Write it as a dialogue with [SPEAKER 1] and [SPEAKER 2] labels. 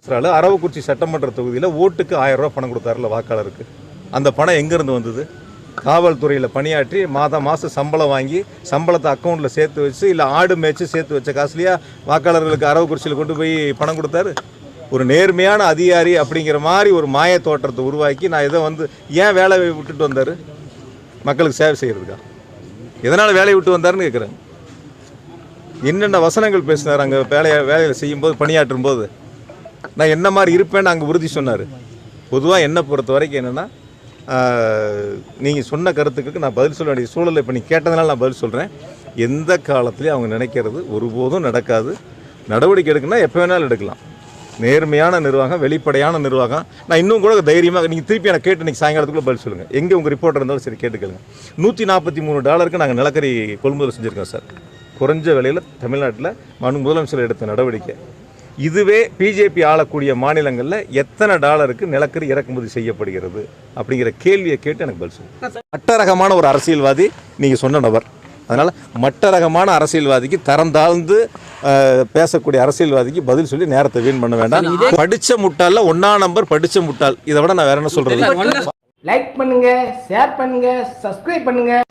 [SPEAKER 1] அரவக்குறிச்சி சட்டமன்ற தொகுதியில் ஓட்டுக்கு 1000 ரூபா பணம் கொடுத்தாருல வாக்காளருக்கு. அந்த பணம் எங்கேருந்து வந்தது? காவல்துறையில் பணியாற்றி மாதம் சம்பளம் வாங்கி சம்பளத்தை அக்கௌண்ட்டில் சேர்த்து வச்சு இல்லை ஆடு மேய்ச்சி சேர்த்து வச்ச காசுலையா வாக்காளர்களுக்கு அரவக்குறிச்சியில் கொண்டு போய் பணம் கொடுத்தாரு? ஒரு நேர்மையான அதிகாரி அப்படிங்கிற மாதிரி ஒரு மாய தோற்றத்தை உருவாக்கி நான் இதை ஏன் வேலையை விட்டுட்டு வந்தார்? மக்களுக்கு சேவை செய்கிறதுக்கா? எதனால் வேலையை விட்டு வந்தாருன்னு கேட்குறேன். என்னென்ன வசனங்கள் பேசினார் அங்கே வேலையில் செய்யும்போது, பணியாற்றும் போது நான் என்ன மாதிரி இருப்பேன்னு அங்கே உறுதி சொன்னார். பொதுவாக என்னை பொறுத்த வரைக்கும் என்னென்னா, நீங்கள் சொன்ன கருத்துக்கு நான் பதில் சொல்ல வேண்டிய சூழலை இப்போ நீங்கள் கேட்டதுனால நான் பதில் சொல்கிறேன். எந்த காலத்துலேயும் அவங்க நினைக்கிறது ஒருபோதும் நடக்காது. நடவடிக்கை எடுக்கணும்னா எப்போ வேணாலும் எடுக்கலாம். நேர்மையான நிர்வாகம், வெளிப்படையான நிர்வாகம். நான் இன்னும் கூட தைரியமாக நீங்கள் திருப்பி எனக்கு கேட்டு இன்றைக்கி சாயங்காலத்துக்குள்ளே பதில் சொல்லுங்கள். எங்கே உங்கள் ரிப்போர்ட்டர் இருந்தாலும் சரி கேட்டுக்கலுங்க. $143 நாங்கள் நிலக்கரி கொள்முதல் செஞ்சுருக்கோம் சார். குறைஞ்ச விலையில் தமிழ்நாட்டில் முதலமைச்சர் எடுத்த நடவடிக்கை. இதுவே பிஜேபி ஆளக்கூடிய மாநிலங்களில் எத்தனை டாலருக்கு நிலக்கரி இறக்குமதி செய்யப்படுகிறது அப்படிங்கிற கேள்வியை கேட்டு எனக்கு பதில் சொல்லுங்கள். மட்டரகமான ஒரு அரசியல்வாதி நீங்கள் சொன்ன நபர். அதனால் மட்டரகமான அரசியல்வாதிக்கு தரம் தாழ்ந்து பேசக்கூடிய அரசியல்வாதிக்கு பதில் சொல்லி நேரத்தை வீண் பண்ண வேண்டாம். படித்த முட்டாளில் 1ஆம் நம்பர் படித்த முட்டாள். இதை விட நான் வேற என்ன சொல்கிறது?
[SPEAKER 2] லைக் பண்ணுங்க, ஷேர் பண்ணுங்க, சப்ஸ்கிரைப் பண்ணுங்க.